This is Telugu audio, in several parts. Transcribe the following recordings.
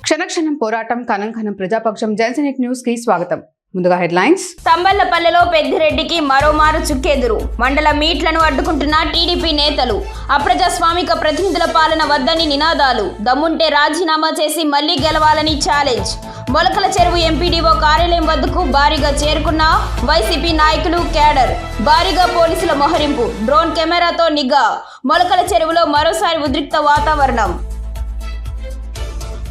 క్షణక్షణం పోరాటం కనంకనం ప్రజాపక్షం జనసేన న్యూస్ కి స్వాగతం. ముందుగా హెడ్లైన్స్. తంబళ్లపల్లెలో పెద్దిరెడ్డికి మరోమారు చుక్కెదురు. మండల మీట్లను అడ్డుకుంటున్న టీడీపీ నేతలు. అప్రజాస్వామిక ప్రతినిధుల పాలన వద్దని నినాదాలు. దమ్ముంటే రాజీనామా చేసి మళ్లీ గెలవాలని ఛాలెంజ్. మొలకల చెరువు ఎంపీడీఓ కార్యాలయం వద్దకు భారీగా చేరుకున్న వైసీపీ నాయకులు, కేడర్. భారీగా పోలీసుల మోహరింపు. డ్రోన్ కెమెరాతో నిఘా. మొలకల చెరువులో మరోసారి ఉద్రిక్త వాతావరణం.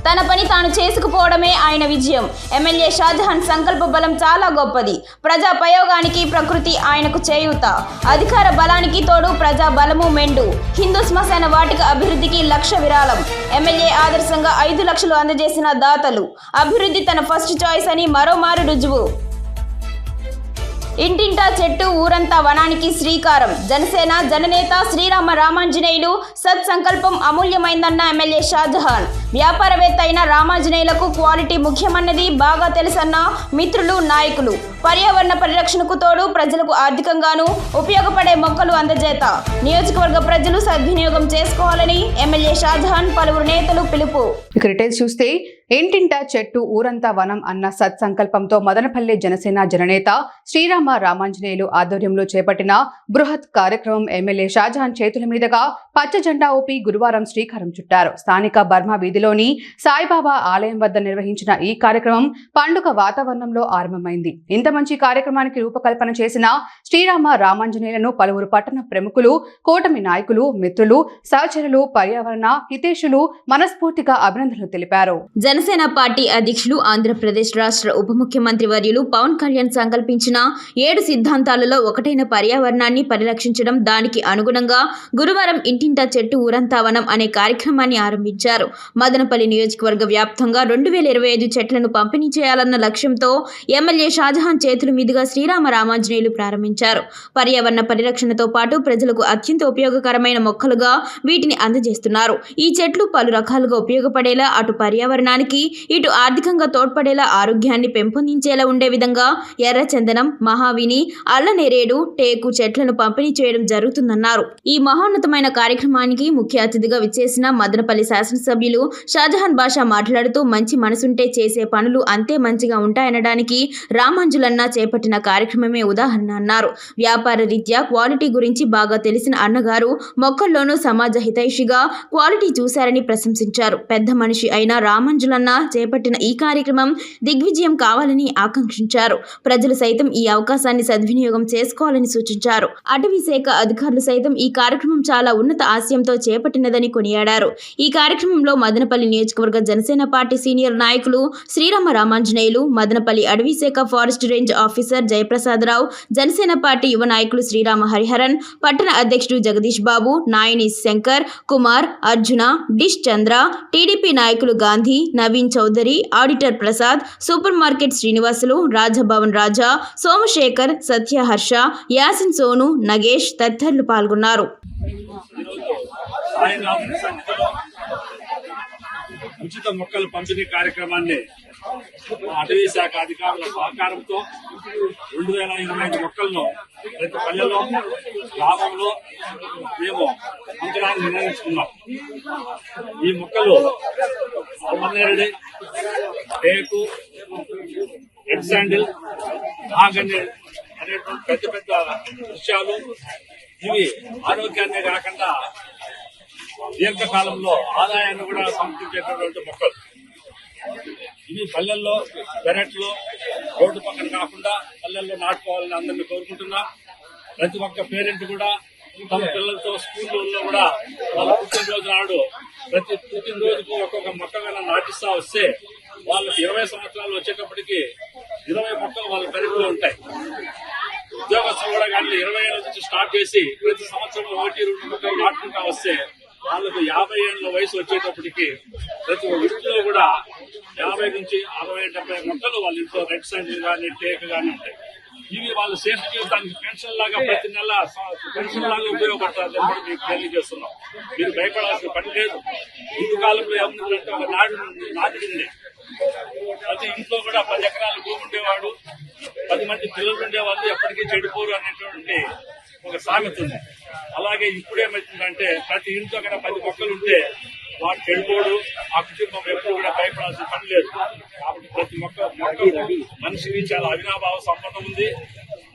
తన పని తాను చేసుకుపోవడమే ఆయన విజయం. ఎమ్మెల్యే షాజహాన్ సంకల్ప బలం చాలా గొప్పది. ప్రజా ప్రయోగానికి ప్రకృతి ఆయనకు చేయూత. అధికార బలానికి తోడు ప్రజా బలము మెండు. హిందూ శ్మశాన వాటిక అభివృద్ధికి 1,00,000 విరాళం. ఎమ్మెల్యే ఆదర్శంగా 5 లక్షలు అందజేసిన దాతలు. అభివృద్ధి తన ఫస్ట్ చాయిస్ అని మరోమారు రుజువు. ఇంటింటా చెట్టు ఊరంతా వనానికి శ్రీకారం. జనసేన జననేత శ్రీరామ రామాంజనేయులు సత్సంకల్పం అమూల్యమైందన్న ఎమ్మెల్యే షాజహాన్. వ్యాపారవేత్త అయిన రామాంజనేయులకు క్వాలిటీ ముఖ్యమన్నది బాగా తెలుసన్న మిత్రులు, నాయకులు. పర్యావరణ పరిరక్షణకు తోడు ప్రజలకు ఆర్థికంగానూ ఉపయోగపడే మొక్కలు అందజేత. నియోజకవర్గ ప్రజలు సద్వినియోగం చేసుకోవాలని ఎమ్మెల్యే షాజహాన్ పలువురు నేతలు పిలుపు. ఇక డీటెయిల్స్ చూస్తే ఇంటింటా చెట్టు ఊరంతా వనం అన్న సత్సంకల్పంతో మదనపల్లె జనసేన జననేత శ్రీరామ రామాంజనేయులు ఆధ్వర్యంలో చేపట్టిన బృహత్ కార్యక్రమం ఎమ్మెల్యే షాజహాన్ చేతుల మీదుగా పచ్చ జెండా ఊపి గురువారం శ్రీకారం చుట్టారు. స్థానిక బర్మా వీధిలోని సాయిబాబా ఆలయం వద్ద నిర్వహించిన ఈ కార్యక్రమం పండుగ వాతావరణంలో ఆరంభమైంది. ఇంత మంచి కార్యక్రమానికి రూపకల్పన చేసిన శ్రీరామ రామాంజనేయులను పలువురు పట్టణ ప్రముఖులు, కూటమి నాయకులు, మిత్రులు, సహచరులు, పర్యావరణ హితేషులు మనస్ఫూర్తిగా అభినందనలు తెలిపారు. జనసేన పార్టీ అధ్యక్షులు, ఆంధ్రప్రదేశ్ రాష్ట్ర ఉప ముఖ్యమంత్రి వర్యులు పవన్ కళ్యాణ్ సంకల్పించిన 7 సిద్ధాంతాలలో ఒకటైన పర్యావరణాన్ని పరిరక్షించడం, దానికి అనుగుణంగా గురువారం ఇంటింటా చెట్టు ఊరంతా వనం అనే కార్యక్రమాన్ని ఆరంభించారు. మదనపల్లి నియోజకవర్గ వ్యాప్తంగా 2025 చెట్లను పంపిణీ చేయాలన్న లక్ష్యంతో ఎమ్మెల్యే షాజహాన్ చేతుల మీదుగా శ్రీరామ రామాంజనేయులు ప్రారంభించారు. పర్యావరణ పరిరక్షణతో పాటు ప్రజలకు అత్యంత ఉపయోగకరమైన మొక్కలుగా వీటిని అందజేస్తున్నారు. ఈ చెట్లు పలు రకాలుగా ఉపయోగపడేలా అటు పర్యావరణానికి, ఇటు ఆర్థికంగా తోడ్పడేలా, ఆరోగ్యాన్ని పెంపొందించేలా ఉండే విధంగా ఎర్రచందనం, మహావిని, అల్లనేరేడు, టేకు చెట్లను పంపిణీ చేయడం జరుగుతుందన్నారు. ఈ మహోన్నతమైన కార్యక్రమానికి ముఖ్య అతిథిగా విచ్చేసిన మదనపల్లి శాసనసభ్యులు షాజహాన్ బాషా మాట్లాడుతూ, మంచి మనసుంటే చేసే పనులు అంతే మంచిగా ఉంటాయనడానికి రామాంజులన్న చేపట్టిన కార్యక్రమమే ఉదాహరణ అన్నారు. వ్యాపార రీత్యా క్వాలిటీ గురించి బాగా తెలిసిన అన్నగారు మొక్కల్లోనూ సమాజ హితైషిగా క్వాలిటీ చూశారని ప్రశంసించారు. పెద్ద మనిషి అయిన రామాంజులన్న చేపట్టిన ఈ కార్యక్రమం దిగ్విజయం కావాలని ఆకాంక్షించారు. ప్రజలు సైతం ఈ అవకాశాన్ని సద్వినియోగం చేసుకోవాలని సూచించారు. అటవీ శాఖ అధికారులు సైతం ఈ కార్యక్రమం చాలా ఉన్నత ఆశయంతో చేపట్టినదని కొనియాడారు. ఈ కార్యక్రమంలో మదనపల్లి నియోజకవర్గ జనసేన పార్టీ సీనియర్ నాయకులు శ్రీరామ రామాంజనేయులు, మదనపల్లి అటవీ శాఖ forest range officer Jayaprasadarao, Janasena party యువ నాయకులు శ్రీరామ హరిహరన్, పట్టణ అధ్యక్షుడు జగదీష్ బాబు, నాయని శంకర్, కుమార్, అర్జున, డిష్ చంద్ర, టీడీపీ నాయకులు Gandhi, Naveen Chowdary, auditor Prasad, super market Srinivasulu, Rajbhavan Raja, Somasekhar, Satya Harsha, Yasin Sonu, Nagesh తదితరులు పాల్గొన్నారు. ఉచిత మొక్కల పంపిణీ కార్యక్రమాన్ని అటవీ శాఖ అధికారుల సహకారంతో 2025 మొక్కలను ప్రతి పల్లెలో, గ్రామంలో మేము పంచడానికి నిర్ణయించుకున్నాం. ఈ మొక్కలు అల్లనేరేడు, టేకు, రెడ్ శాండిల్, నాగన్నేడు అనేటువంటి పెద్ద పెద్ద వృక్షాలు. ఇవి ఆరోగ్యాన్నే కాకుండా దీర్ఘకాలంలో ఆదాయాన్ని కూడా సమకూర్చేటటువంటి మొక్కలు. ఇవి పల్లెల్లో, పెరట్లో, రోడ్డు పక్కన కాకుండా పల్లెల్లో నాటుకోవాలని అందరినీ కోరుకుంటున్నాం. ప్రతి ఒక్క పేరెంట్ కూడా తమ పిల్లలతో స్కూళ్ళలో కూడా వాళ్ళ పుట్టినరోజు నాడు ప్రతి పుట్టినరోజుకు ఒక్కొక్క మొక్క నాటిస్తా వస్తే వాళ్ళకి 20 సంవత్సరాలు వచ్చేటప్పటికి 20 మొక్కలు వాళ్ళ పెరట్లో ఉంటాయి. ఉద్యోగస్తులు కూడా కానీ 20 ఏళ్ళ నుంచి స్టార్ట్ చేసి ప్రతి సంవత్సరం 1-2 మొక్కలు నాటుకుంటా వస్తే వాళ్ళకు 50 ఏళ్ల వయసు వచ్చేటప్పటికి ప్రతి ఇంట్లో కూడా 50 నుంచి 60-70 మొక్కలు వాళ్ళ ఇంట్లో రెడ్ శాండిల్ కానీ, టేక్ కానీ ఉంటాయి. ఇవి వాళ్ళ సేఫ్ జీవితానికి పెన్షన్ లాగా ప్రతి నెల పెన్షన్ లాగా ఉపయోగపడతారని కూడా మీకు తెలియజేస్తున్నాం. మీరు భయపడాల్సిన పని లేదు. ముందు కాలంలో ఏముందంటే ఒక నాటింది ప్రతి ఇంట్లో కూడా 10 ఎకరాల భూమి ఉండేవాడు, 10 మంది పిల్లలు ఉండేవాళ్ళు, ఎప్పటికీ చెడిపోరు అనేటువంటి ఒక సామెత ఉంది. అలాగే ఇప్పుడేమవుతుందంటే ప్రతి ఇంట్లో కన్నా 10 మొక్కలు ఉంటే వాడు చెడిపోడు, ఆ కుటుంబం ఎప్పుడు కూడా భయపడాల్సిన మనిషికి చాలా అవినాభావ సంబంధం ఉంది.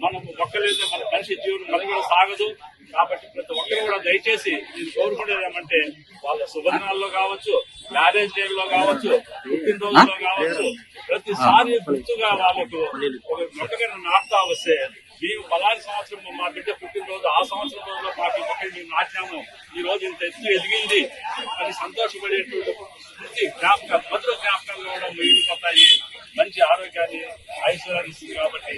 మనం మొక్కలేదు మన మనిషి జీవనం మనుగడ సాగదు. కాబట్టి ప్రతి ఒక్కరు కూడా దయచేసి నేను కోరుకునేది ఏమంటే వాళ్ళ శుభదినాల్లో కావచ్చు, మ్యారేజ్ డే లో కావచ్చు, పుట్టినరోజులో కావచ్చు, ప్రతిసారి గుర్తుగా వాళ్ళకు ఒక మొక్కగా నాటుతా వస్తే మేము పలాని సంవత్సరం మా బిడ్డ పుట్టినరోజు ఆ సంవత్సరం రోజులో మాకు మొక్కలు మేము నాటినాము, ఈ రోజు ఇంత ఎత్తు ఎదిగింది అని సంతోషపడేటువంటి స్మృతి జ్ఞాపకాలు, మధుర జ్ఞాపకాలు కూడా మిగిలిపోతాయి. మంచి ఆరోగ్యాన్ని ఐశ్వర్యాన్ని ఇస్తుంది. కాబట్టి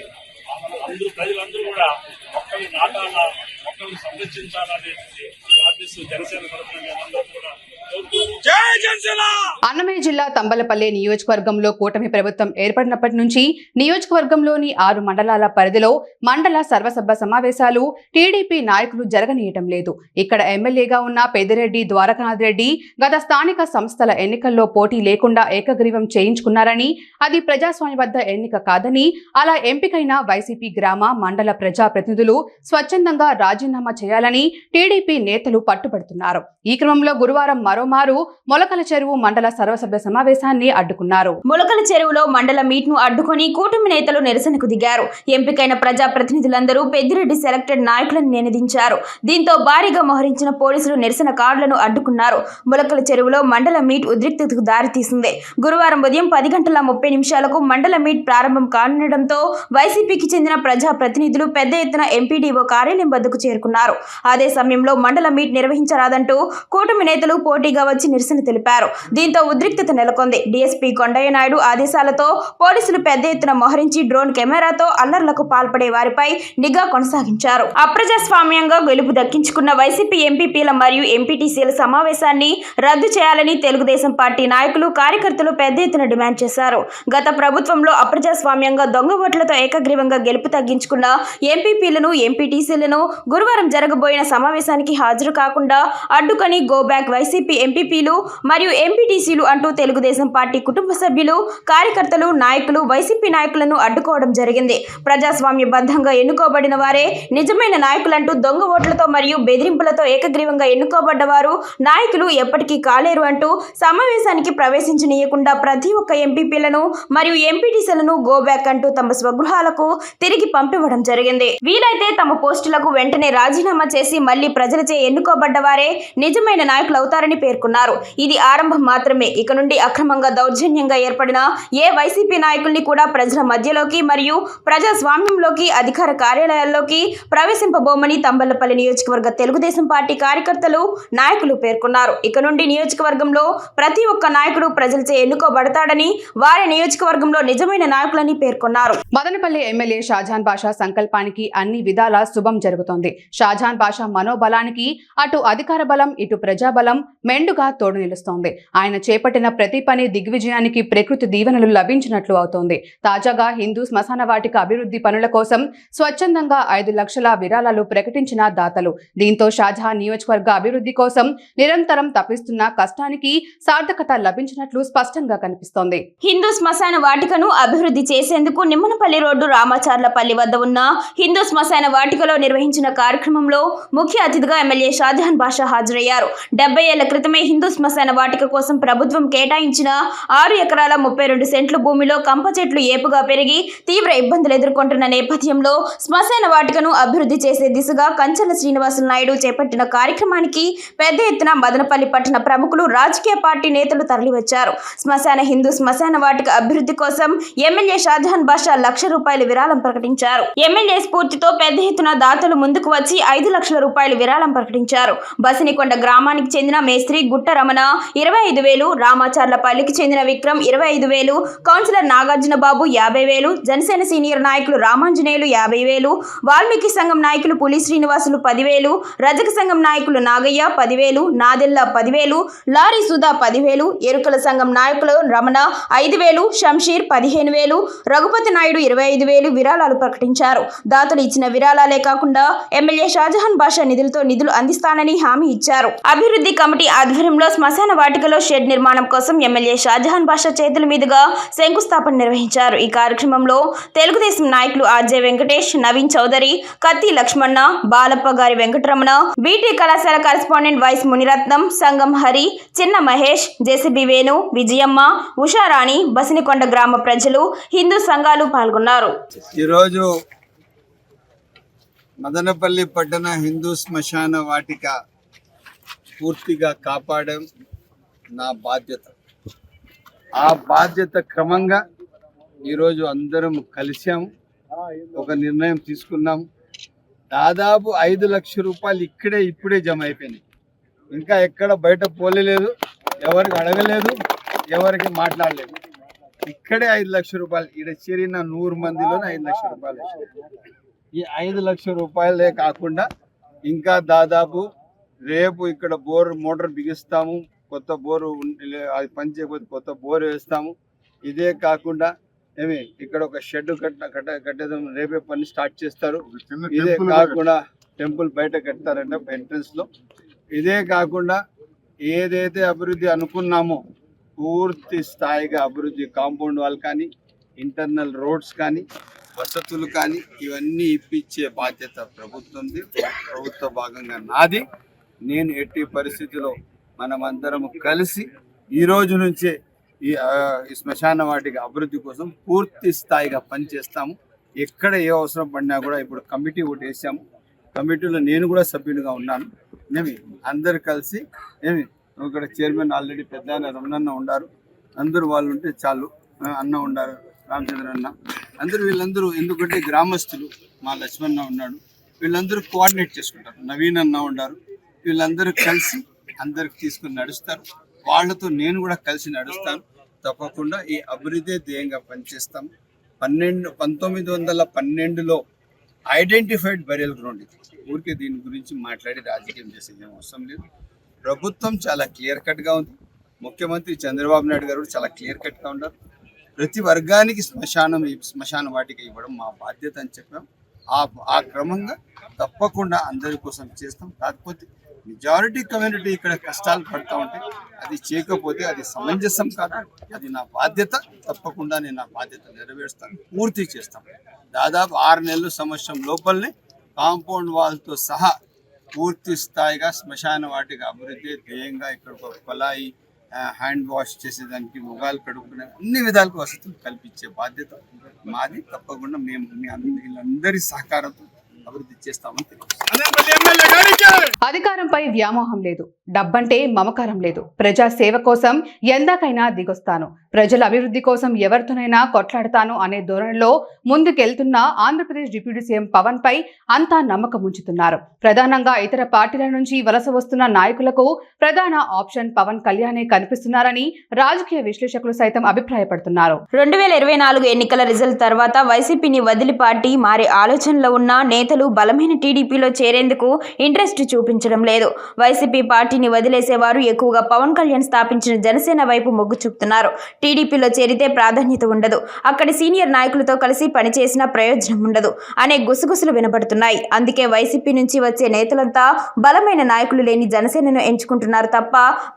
అందరూ ప్రజలందరూ కూడా మొక్కలు నాటాలా, మొక్కలు సంరక్షించాలనేది ప్రార్థిస్తూ జనసేన తరఫున మేమందరం కూడా అన్నమయ్య జిల్లా తంబలపల్లి నియోజకవర్గంలో కూటమి ప్రభుత్వం ఏర్పడినప్పటి నుంచి నియోజకవర్గంలోని 6 మండలాల పరిధిలో మండల సర్వసభ సమావేశాలు టీడీపీ నాయకులు జరగనీయటం లేదు. ఇక్కడ ఎమ్మెల్యేగా ఉన్న పెద్దిరెడ్డి ద్వారకానాథ్ రెడ్డి గత స్థానిక సంస్థల ఎన్నికల్లో పోటీ లేకుండా ఏకగ్రీవం చేయించుకున్నారని, అది ప్రజాస్వామ్యబద్ధ ఎన్నిక కాదని, అలా ఎంపికైన వైసీపీ గ్రామ మండల ప్రజా ప్రతినిధులు స్వచ్ఛందంగా రాజీనామా చేయాలని టీడీపీ నేతలు పట్టుబడుతున్నారు. ఈ క్రమంలో గురువారం మరోమారు మొలకల చెరువు మండల సర్వసభ్య సమావేశాన్ని అడ్డుకున్నారు. మొలకల చెరువులో మండల మీట్ ను అడ్డుకొని కూటమి నేతలు నిరసనకు దిగారు. ఎంపికైన ప్రజా ప్రతినిధులందరూ పెద్దిరెడ్డి సెలెక్టెడ్ నాయకులను నినదించారు. దీంతో భారీగా మోహరించిన పోలీసులు నిరసన కార్డులను అడ్డుకున్నారు. మొలకల చెరువులో మండల మీట్ ఉద్రిక్తతకు దారితీసింది. గురువారం ఉదయం 10:30 మండల మీట్ ప్రారంభం కానుండటంతో వైసీపీకి చెందిన ప్రజా ప్రతినిధులు పెద్ద ఎత్తున ఎంపీడీఓ కార్యాలయం వద్దకు చేరుకున్నారు. అదే సమయంలో మండల మీట్ నిర్వహించరాదంటూ కూటమి నేతలు పోటీగా వచ్చి నిరసన తెలిపారు. దీంతో ఉద్రిక్తత నెలకొంది. డీఎస్పీ కొండయ్య నాయుడు ఆదేశాలతో పోలీసులు పెద్ద ఎత్తున మోహరించి డ్రోన్ కెమెరాతో అల్లర్లకు పాల్పడే వారిపై నిఘా కొనసాగించారు. అప్రజాస్వామ్యంగా గెలుపు దక్కించుకున్న వైసీపీ ఎంపీపీల మరియు ఎంపీటీసీల సమావేశాన్ని రద్దు చేయాలని తెలుగుదేశం పార్టీ నాయకులు, కార్యకర్తలు పెద్ద ఎత్తున డిమాండ్ చేశారు. గత ప్రభుత్వంలో అప్రజాస్వామ్యంగా దొంగ ఓట్లతో ఏకగ్రీవంగా గెలుపు తగ్గించుకున్న ఎంపీపీలను, ఎంపీటీసీలను గురువారం జరగబోయిన సమావేశానికి హాజరు కాకుండా అడ్డుకొని గో బ్యాక్ వైసీపీ ఎంపీపీలు మరియు ఎంపీటీసీలు అంటూ తెలుగుదేశం పార్టీ కుటుంబ సభ్యులు, కార్యకర్తలు, నాయకులు వైసీపీ నాయకులను అడ్డుకోవడం జరిగింది. ప్రజాస్వామ్యబద్ధంగా ఎన్నుకోబడిన వారే నిజమైన నాయకులంటూ దొంగ ఓట్లతో మరియు బెదిరింపులతో ఏకగ్రీవంగా ఎన్నుకోబడ్డవారు నాయకులు ఎప్పటికీ కాలేరు అంటూ సమావేశానికి ప్రవేశించనీయకుండా ప్రతి ఒక్క ఎంపీపీలను మరియు ఎంపీటీసీలను గో బ్యాక్ అంటూ తమ స్వగృహాలకు తిరిగి పంపివ్వడం జరిగింది. వీలైతే తమ పోస్టులకు వెంటనే రాజీనామా చేసి మళ్లీ ప్రజలచే ఎన్నుకోబడ్డ వారే నిజమైన నాయకులు అవుతారని పేర్కొన్నారు. ఇది ఆరంభం మాత్రమే. ఇక నుండి అక్రమంగా, దౌర్జన్యంగా ఏర్పడిన ఏ వైసీపీ నాయకుల్ని కూడా ప్రజల మధ్యలోకి మరియు ప్రజాస్వామ్యంలోకి, అధికార కార్యాలయాల్లోకి ప్రవేశింపబోమని తంబలపల్లి నియోజకవర్గ తెలుగుదేశం పార్టీ కార్యకర్తలు, నాయకులు పేర్కొన్నారు. ఇక నుండి నియోజకవర్గంలో ప్రతి ఒక్క నాయకుడు ప్రజలచే ఎన్నుకోబడతాడని, వారి నియోజకవర్గంలో నిజమైన నాయకులని పేర్కొన్నారు. మదనపల్లి ఎమ్మెల్యే షాజహాన్ బాషా సంకల్పానికి అన్ని విధాల శుభం జరుగుతోంది. షాజహాన్ బాషా మనోబలానికి అటు అధికార బలం, ఇటు ప్రజాబలం మెండుగా తోడు నిలుస్తోంది. ఆయన చేపట్టిన ప్రతి పని దిగ్విజయానికి ప్రకృతి దీవెనలు లభించినట్లు అవుతోంది. తాజాగా హిందూ శ్మశాన వాటిక అభివృద్ధి పనుల కోసం స్వచ్ఛందంగా 5 లక్షల విరాళాలు ప్రకటించిన దాతలు. దీంతో షాజహాన్ నియోజకవర్గ అభివృద్ధి కోసం నిరంతరం తప్పిస్తున్న కష్టానికి సార్థకత లభించినట్లు స్పష్టంగా కనిపిస్తోంది. హిందూ శ్మశాన వాటికను అభివృద్ధి చేసేందుకు నిమ్మనపల్లి రోడ్డు రామాచార్లపల్లి వద్ద ఉన్న హిందూ శ్మశాన వాటికలో నిర్వహించిన కార్యక్రమంలో ముఖ్య అతిథిగా ఎమ్మెల్యే షాజహాన్ బాషా హాజరయ్యారు. 70 ఏళ్ల క్రితమే హిందూ శ్మశాన వాటిక కోసం ప్రభుత్వం కేటాయించిన 6 ఎకరాల 32 సెంట్ల భూమిలో కంప చెట్లు ఏపుగా పెరిగి తీవ్ర ఇబ్బందులు ఎదుర్కొంటున్న నేపథ్యంలో శ్మశాన వాటికను అభివృద్ధి చేసే దిశగా కంచర్ల శ్రీనివాసులు నాయుడు చేపట్టిన కార్యక్రమానికి పెద్ద ఎత్తున మదనపల్లి పట్టణ ప్రముఖులు, రాజకీయ పార్టీ నేతలు తరలివచ్చారు. హిందూ శ్మశాన వాటిక అభివృద్ధి కోసం ఎమ్మెల్యే షాజహాన్ బాషా ₹1,00,000 విరాళం ప్రకటించారు. ఎమ్మెల్యే స్ఫూర్తితో పెద్ద ఎత్తున దాతలు ముందుకు వచ్చి ₹5 లక్షల విరాళం ప్రకటించారు. బసినికొండ గ్రామానికి చెందిన మేస్త్రి గుట్ట రమణ 25,000, రామాచార్లపల్లికి చెందిన విక్రమ్ 25,000, కౌన్సిలర్ నాగార్జున బాబు 50,000, జనసేన సీనియర్ నాయకులు రామాంజనేయులు 50,000, వాల్మీకి సంఘం నాయకులు పులి శ్రీనివాసులు 10,000, రజక సంఘం నాయకులు నాగయ్య 10,000, నాదెల్ల 10,000, లారీ సుధా 10,000, ఎరుకల సంఘం నాయకులు రమణ 5,000, షంషీర్ 15,000, రఘుపతి నాయుడు 25,000 విరాళాలు ప్రకటించారు. దాతలు ఇచ్చిన విరాళాలే కాకుండా ఎమ్మెల్యే షాజహాన్ బాషా నిధులతో నిధులు అందిస్తానని హామీ ఇచ్చారు. అభివృద్ధి కమిటీ ఆధ్వర్యంలో శ్మశాన వాటికలో షెడ్ నిర్మాణం కోసం ఎమ్మెల్యే షాజహాన్ బాషా చేతుల మీదుగా శంకుస్థాపన నిర్వహించారు. ఈ కార్యక్రమంలో తెలుగుదేశం నాయకులు ఆర్జే వెంకటేష్, నవీన్ చౌదరి, కత్తి లక్ష్మణ, బాలప్ప గారి వెంకటరమణ, బీటీ కళాశాల కరెస్పాండెంట్ వైస్ మునిరత్నం, సంగం హరి, చిన్న మహేష్, జేసీబీ వేణు, విజయమ్మ, ఉషారాణి, బసినికొండ గ్రామ ప్రజలు, హిందూ సంఘాలు పాల్గొన్నారు. ఈరోజు మదనపల్లి పట్టణ హిందూ శ్మశాన వాటిక పూర్తిగా కాపాడడం నా బాధ్యత. ఆ బాధ్యత క్రమంగా ఈరోజు అందరం కలిసాము, ఒక నిర్ణయం తీసుకున్నాము. దాదాపు 5 లక్షల రూపాయలు ఇప్పుడే జమ అయిపోయినాయి. ఇంకా ఎక్కడ బయట పోలేదు, ఎవరికి అడగలేదు, ఎవరికి మాట్లాడలేదు. ఇక్కడే 5 లక్షల రూపాయలు, ఇక్కడ చేరిన 100 మందిలోనే 5 లక్షల రూపాయలు వచ్చాయి. ఈ 5 లక్షల రూపాయలే కాకుండా ఇంకా దాదాపు రేపు ఇక్కడ మోటార్ బిగిస్తాము, కొత్త బోరు అది పనిచేయకపోతే కొత్త బోరు వేస్తాము. ఇదే కాకుండా ఇక్కడ ఒక షెడ్ కట్టేదాం, రేపే పని స్టార్ట్ చేస్తారు. ఇదే కాకుండా టెంపుల్ బయట కడతారంట ఎంట్రన్స్ లో. ఇదే కాకుండా ఏదైతే అభివృద్ధి అనుకున్నామో పూర్తి స్థాయిగా అభివృద్ధి, కాంపౌండ్ వాల్ కానీ, ఇంటర్నల్ రోడ్స్ కానీ, వసతులు కానీ ఇవన్నీ ఇప్పించే బాధ్యత ప్రభుత్వంది. ప్రభుత్వ భాగంగా నాది. నేను ఎట్టి పరిస్థితిలో మనమందరం కలిసి ఈ రోజు నుంచే ఈ శ్మశాన వాటిక అభివృద్ధి కోసం పూర్తి స్థాయిగా పనిచేస్తాము. ఎక్కడ ఏ అవసరం పడినా కూడా ఇప్పుడు కమిటీ ఒకటి వేసాము. కమిటీలో నేను కూడా సభ్యునిగా ఉన్నాను. అందరు కలిసి ఇక్కడ చైర్మన్ ఆల్రెడీ పెద్ద రమణన్న ఉన్నారు, అందరూ వాళ్ళు ఉంటే చాలు. అన్న ఉన్నారు, రామచంద్ర అన్న, వీళ్ళందరూ ఎందుకంటే గ్రామస్తులు, మా లక్ష్మణ ఉన్నాడు, వీళ్ళందరూ కోఆర్డినేట్ చేసుకుంటారు. నవీన్ అన్న ఉన్నారు, వీళ్ళందరూ కలిసి అందరికి తీసుకుని నడుస్తారు. వాళ్ళతో నేను కూడా కలిసి నడుస్తాను. తప్పకుండా ఈ అభివృద్ధి ధ్యేయంగా పనిచేస్తాము. 1912లో ఐడెంటిఫైడ్ బరియల్ గ్రౌండ్ ఇది. ఊరికే దీని గురించి మాట్లాడి రాజకీయం చేసేది అవసరం లేదు. ప్రభుత్వం చాలా క్లియర్ కట్గా ఉంది. ముఖ్యమంత్రి చంద్రబాబు నాయుడు గారు చాలా క్లియర్ కట్గా ఉన్నారు. ప్రతి వర్గానికి శ్మశాన వాటిక ఇవ్వడం మా బాధ్యత అని చెప్పాం. ఆ క్రమంగా తప్పకుండా అందరి కోసం చేస్తాం. కాకపోతే మెజారిటీ కమ్యూనిటీ ఇక్కడ కష్టాలు పడుతూ ఉంటే అది చేయకపోతే అది సమంజసం కాదు. అది నా బాధ్యత. తప్పకుండా నేను నా బాధ్యత నెరవేరుస్తాను, పూర్తి చేస్తాను. దాదాపు 6 నెలల సంవత్సరం లోపలనే కాంపౌండ్ వాల్తో సహా పూర్తి స్థాయిగా శ్మశాన వాటిక అభివృద్ధి ధ్యేయంగా ఇక్కడ ఒక కొలాయి, హ్యాండ్ వాష్ చేసేదానికి, మొగాలు కడుక్కునే అన్ని విధాలకు వసతులు కల్పించే బాధ్యత మాది. తప్పకుండా మేము వీళ్ళందరి సహకారంతో అభివృద్ధి చేస్తామని తెలియదు. అధికారంపై వ్యామోహం లేదు, డబ్బంటే మమకారం లేదు. ప్రజా సేవ కోసం ఎందాకైనా దిగొస్తాను, ప్రజల అభివృద్ధి కోసం ఎవరితోనైనా కొట్లాడతాను అనే ధోరణిలో ముందుకెళ్తున్న ఆంధ్రప్రదేశ్ డిప్యూటీ సీఎం పవన్ పై అంతా నమ్మకం ఉంచుతున్నారు. ప్రధానంగా ఇతర పార్టీల నుంచి వలస వస్తున్న నాయకులకు ప్రధాన ఆప్షన్ పవన్ కళ్యాణే కనిపిస్తున్నారని రాజకీయ విశ్లేషకులు సైతం అభిప్రాయపడుతున్నారు. 2024 ఎన్నికల రిజల్ట్ తర్వాత వైసీపీని వదిలి పార్టీ మారే ఆలోచనలో ఉన్న నేతలు బలమైన టీడీపీలో చేరేందుకు ఇంట్రెస్ట్ చూపించడం లేదు. వైసీపీ పార్టీని వదిలేసేవారు ఎక్కువగా పవన్ కళ్యాణ్ స్థాపించిన జనసేన వైపు మొగ్గు చూపుతున్నారు. టీడీపీలో చేరితే ప్రాధాన్యత ఉండదు, అక్కడి సీనియర్ నాయకులతో కలిసి పనిచేసిన ప్రయోజనం ఉండదు అనే గుసగుసలు వినపడుతున్నాయి. అందుకే వైసీపీ నుంచి వచ్చే నేతలంతా బలమైన నాయకులు లేని జనసేనను ఎంచుకుంటున్నారు తప్ప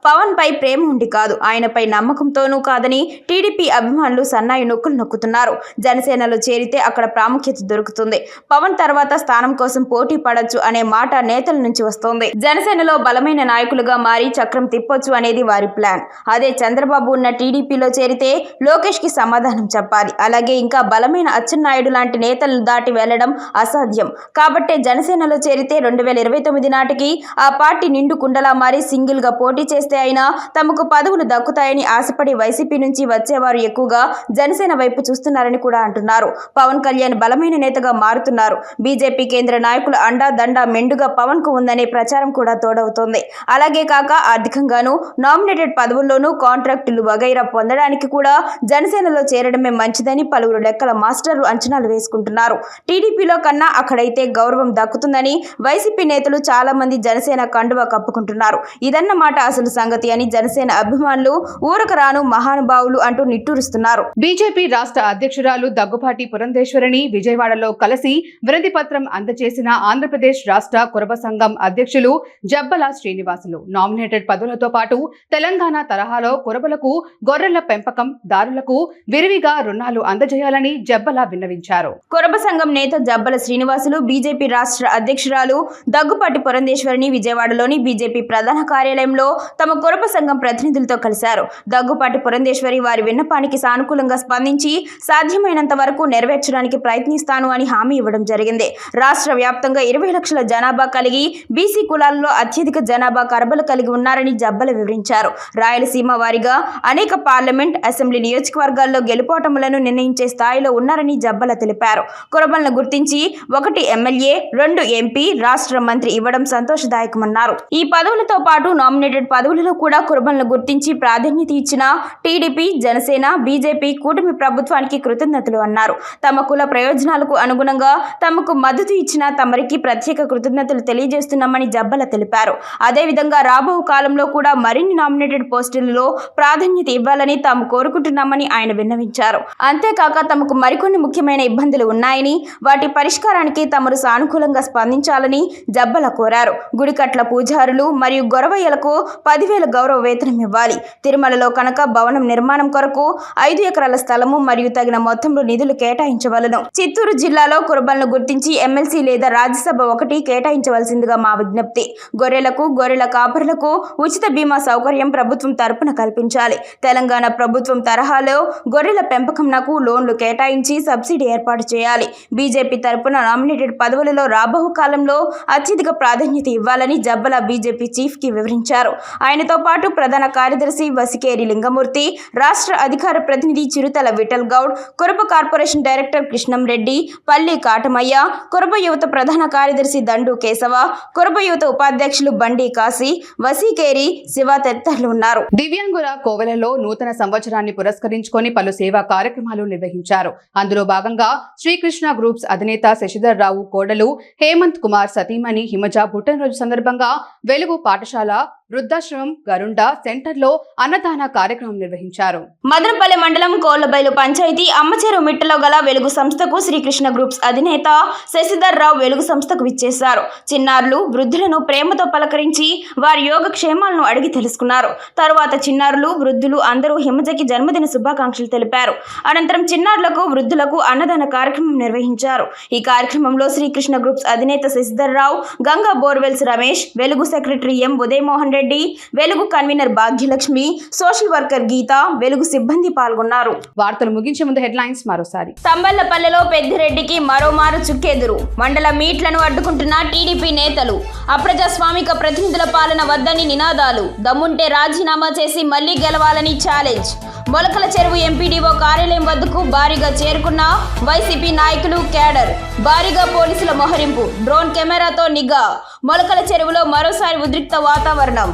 పవన్ పై ప్రేమ ఉండి కాదు, ఆయనపై నమ్మకంతోనూ కాదని టీడీపీ అభిమానులు సన్నాయి నొక్కులు నొక్కుతున్నారు. జనసేనలో చేరితే అక్కడ ప్రాముఖ్యత దొరుకుతుంది, పవన్ తర్వాత స్థానం కోసం పోటీ పడొచ్చు అనే మాట నేతల నుంచి వస్తోంది. జనసేనలో బలమైన నాయకులుగా మారి చక్రం తిప్పొచ్చు అనేది వారి ప్లాన్. అదే చంద్రబాబు ఉన్న టీడీపీలో చేరితే లోకేష్ కి సమాధానం చెప్పాలి. అలాగే ఇంకా బలమైన అచ్చెన్నాయుడు లాంటి నేతలను దాటి వెళ్లడం అసాధ్యం. కాబట్టే జనసేనలో చేరితే 2029 నాటికి ఆ పార్టీ నిండు కుండలా మారి సింగిల్ గా పోటీ చేస్తే అయినా తమకు పదవులు దక్కుతాయని ఆశపడి వైసీపీ నుంచి వచ్చేవారు ఎక్కువగా జనసేన వైపు చూస్తున్నారని కూడా అంటున్నారు. పవన్ కళ్యాణ్ బలమైన నేతగా మారుతున్నారు. బీజేపీ కేంద్ర నాయకుల అండా దండా మెండుగా పవన్ కు ఉందనే ప్రచారం కూడా తోడవుతోంది. అలాగే కాక ఆర్థికంగానూ నామినేటెడ్ పదవుల్లోనూ కాంట్రాక్టులు వగైరా పొందడానికి కూడా జనసేనలో చేరడమే మంచిదని పలువురు లెక్కల మాస్టర్లు అంచనాలు వేసుకుంటున్నారు. టీడీపీలో కన్నా అక్కడైతే గౌరవం దక్కుతుందని వైసీపీ నేతలు చాలా మంది జనసేన కండువా కప్పుకుంటున్నారు. ఇదన్నమాట అసలు సంగతి అని జనసేన అభిమానులు ఊరకు రాను మహానుభావులు అంటూ నిట్టూరుస్తున్నారు. బీజేపీ రాష్ట్ర అధ్యక్షురాలు దగ్గుపాటి పురంధేశ్వరిని విజయవాడలో కలిసి వినతి పత్రం అందజేసిన ఆంధ్రప్రదేశ్ రాష్ట్ర కురబ సంఘం అధ్యక్షులు జబ్బల శ్రీనివాసులు నామినేటెడ్ పదవులతో పాటు తెలంగాణ తరహాలో కురబలకు గొర్రెల పెంపకం దారులకు విరివిగా రుణాలు అందజేయాలని జబ్బల విన్నవించారు. కురబ సంఘం నేత జబ్బల శ్రీనివాసులు బీజేపీ రాష్ట్ర అధ్యక్షురాలు దగ్గుపాటి పురంధేశ్వరిని విజయవాడలోని బీజేపీ ప్రధాన కార్యాలయంలో తమ కురబ సంఘం ప్రతినిధులతో కలిశారు. దగ్గుపాటి పురంధేశ్వరి వారి విన్నపానికి సానుకూలంగా స్పందించి సాధ్యమైనంత వరకు నెరవేర్చడానికి ప్రయత్నిస్తాను అని హామీ ఇవ్వడం జరిగింది. రాష్ట్ర వ్యాప్తంగా 20 లక్షల జనాభా కలిగి బీసీ కులాల్లో అత్యధిక జనాభా కరబలు కలిగి ఉన్నారని జబ్బల వివరించారు. రాయలసీమ వారీగా అనేక పార్లమెంట్, అసెంబ్లీ నియోజకవర్గాల్లో గెలుపోటములను నిర్ణయించే స్థాయిలో ఉన్నారని జబ్బల తెలిపారు. కురబలను గుర్తించి 1 ఎమ్మెల్యే 2 ఎంపీ రాష్ట్ర మంత్రి ఇవ్వడం సంతోషదాయకమన్నారు. ఈ పదవులతో పాటు నామినేటెడ్ పదవులలో కూడా కురబలను గుర్తించి ప్రాధాన్యత ఇచ్చిన టీడీపీ, జనసేన, బీజేపీ కూటమి ప్రభుత్వానికి కృతజ్ఞతలు అన్నారు. తమ కుల ప్రయోజనాలకు అనుగుణంగా తమకు మద్దతు ఇచ్చిన తమరికి ప్రత్యేక కృతజ్ఞతలు తెలియజేస్తున్నామని జబ్బల తెలిపారు. అదేవిధంగా రాబో కాలంలో కూడా మరిన్ని నామినేటెడ్ పోస్టులలో ప్రాధాన్యత ఇవ్వాలని తాము కోరుకుంటున్నామని ఆయన విన్నవించారు. అంతేకాక తమకు మరికొన్ని ముఖ్యమైన ఇబ్బందులు ఉన్నాయని వాటి పరిష్కారానికి తమరు సానుకూలంగా స్పందించాలని జబ్బల కోరారు. గుడికట్ల పూజారులు మరియు గొరవయ్యలకు 10,000 గౌరవ వేతనం ఇవ్వాలి. తిరుమలలో కనుక భవనం నిర్మాణం కొరకు 5 ఎకరాల స్థలము మరియు తగిన మొత్తంలో నిధులు కేటాయించవలను. చిత్తూరు జిల్లాలో కురబలను గుర్తించి ఎమ్మెల్సీ లేదా రాజ్యసభ 1 కేటాయించవలసిందిగా మా విజ్ఞప్తి. గొర్రెలకు, గొర్రెల కాపరులకు ఉచిత బీమా సౌకర్యం ప్రభుత్వం తరపున కల్పించాలి. తెలంగాణ ప్రభుత్వం తరహాలో గొర్రెల పెంపకంకు లోన్లు కేటాయించి సబ్సిడీ ఏర్పాటు చేయాలి. బీజేపీ తరపున నామినేటెడ్ పదవులలో రాబో కాలంలో అత్యధిక ప్రాధాన్యత ఇవ్వాలని జబ్బల బీజేపీ చీఫ్ కి వివరించారు. ఆయనతో పాటు ప్రధాన కార్యదర్శి వసికేరి లింగమూర్తి, రాష్ట్ర అధికార ప్రతినిధి చిరుతల విఠల్ గౌడ్, కురబ కార్పొరేషన్ డైరెక్టర్ కృష్ణం రెడ్డి, పల్లి కాటమయ్య, కురబ యువత ప్రధాన కార్యదర్శి దండు కేశవ, కురబ యువత ఉపాధ్యక్షులు బండి కాశీ, వసీకేరి శివ తదితరులు ఉన్నారు. దివ్యాంగుల కోవెలలో నూతన సంవత్సరాన్ని పురస్కరించుకొని పలు సేవా కార్యక్రమాలు నిర్వహించారు. అందులో భాగంగా శ్రీకృష్ణ గ్రూప్స్ అధినేత శశిధర్ రావు కోడలు హేమంత్ కుమార్ సతీమణి హిమజ పుట్టినరోజు సందర్భంగా వెలుగు పాఠశాల, వృద్ధాశ్రమం, గరుండ సెంటర్లో అన్నదాన కార్యక్రమం నిర్వహించారు. మదనపల్లె మండలం కోళ్లబైలు పంచాయతీ అమ్మచెరువు మిట్టలో గల వెలుగు సంస్థకు శ్రీకృష్ణ గ్రూప్స్ అధినేత శశిధర్ రావు వెలుగు సంస్థకు విచ్చేశారు. చిన్నారులు, వృద్ధులను ప్రేమతో పలకరించి వారి యోగక్షేమాలను అడిగి తెలుసుకున్నారు. తరువాత చిన్నారులు, వృద్ధులు అందరూ హిమజకి జన్మదిన శుభాకాంక్షలు తెలిపారు. అనంతరం చిన్నారులకు, వృద్ధులకు అన్నదాన కార్యక్రమం నిర్వహించారు. ఈ కార్యక్రమంలో శ్రీకృష్ణ గ్రూప్స్ అధినేత శశిధర్ రావు, గంగా బోర్వెల్స్ రమేష్, వెలుగు సెక్రటరీ ఎం ఉదయమోహన్ రెడ్డి, వెలుగు కన్వీనర్ భాగ్యలక్ష్మి, సోషల్ వర్కర్ గీత, వెలుగు సిబ్బంది పాల్గొన్నారు. వార్తలు ముగించే ముందు హెడ్లైన్స్ మరోసారి. తంబళ్లపల్లెలో పెద్దిరెడ్డికి మరోమారు చుక్కెదురు. మండల మీట్లను అడ్డుకుంటున్న టీడీపీ నేతలు. అప్రజాస్వామిక ప్రతినిధుల పాలన వద్దని నినాదాలు. దమ్ముంటే రాజీనామా చేసి మళ్లీ గెలవాలని ఛాలెంజ్. మొలకల చెరువు ఎంపీడీఓ కార్యాలయం వద్దకు భారీగా చేరుకున్న వైసీపీ నాయకులు, కేడర్. భారీగా పోలీసుల మోహరింపు. డ్రోన్ కెమెరాతో నిఘా. మొలకల చెరువులో మరోసారి ఉద్రిక్త వాతావరణం.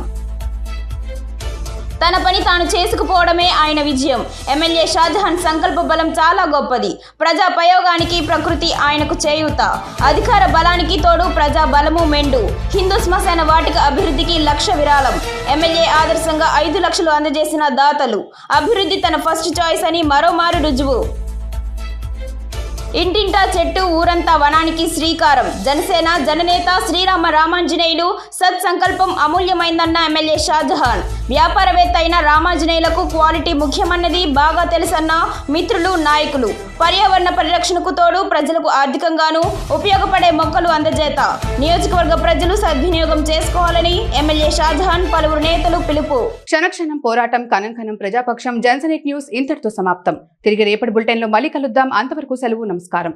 తన పని తాను చేసుకుపోవడమే ఆయన విజయం. ఎమ్మెల్యే షాజహాన్ సంకల్ప బలం చాలా గొప్పది. ప్రజా ప్రయోగానికి ప్రకృతి ఆయనకు చేయూత. అధికార బలానికి తోడు ప్రజా బలము మెండు. హిందూ శ్మశాన వాటిక అభివృద్ధికి 1,00,000 విరాళం. ఎమ్మెల్యే ఆదర్శంగా 5 లక్షలు అందజేసిన దాతలు. అభివృద్ధి తన ఫస్ట్ చాయిస్ అని మరోమారు రుజువు. ఇంటింటా చెట్టు, ఊరంతా వనానికి శ్రీకారం. జనసేన జననేత శ్రీరామ రామాంజనేయులు సత్సంకల్పం అమూల్యమైందన్న ఎమ్మెల్యే షాజహాన్. వ్యాపారవేత్త అయిన రామాంజనేయులకు క్వాలిటీ ముఖ్యమన్నది బాగా తెలుసన్న మిత్రులు, నాయకులు. పర్యావరణ పరిరక్షణకు తోడు ప్రజలకు ఆర్థికంగానూ ఉపయోగపడే మొక్కలు అందజేత. నియోజకవర్గ ప్రజలు సద్వినియోగం చేసుకోవాలని ఎమ్మెల్యే షాజహాన్, పలువురు నేతలు పిలుపు. క్షణక్షణం పోరాటం, కనంకనం ప్రజాపక్షం. జన్సనెట్ న్యూస్ ఇంతటితో సమాప్తం. తిరిగి రేపటి బులెటిన్లో మళ్ళీ కలుద్దాం. అంతవరకు సెలవు. నమస్కారం.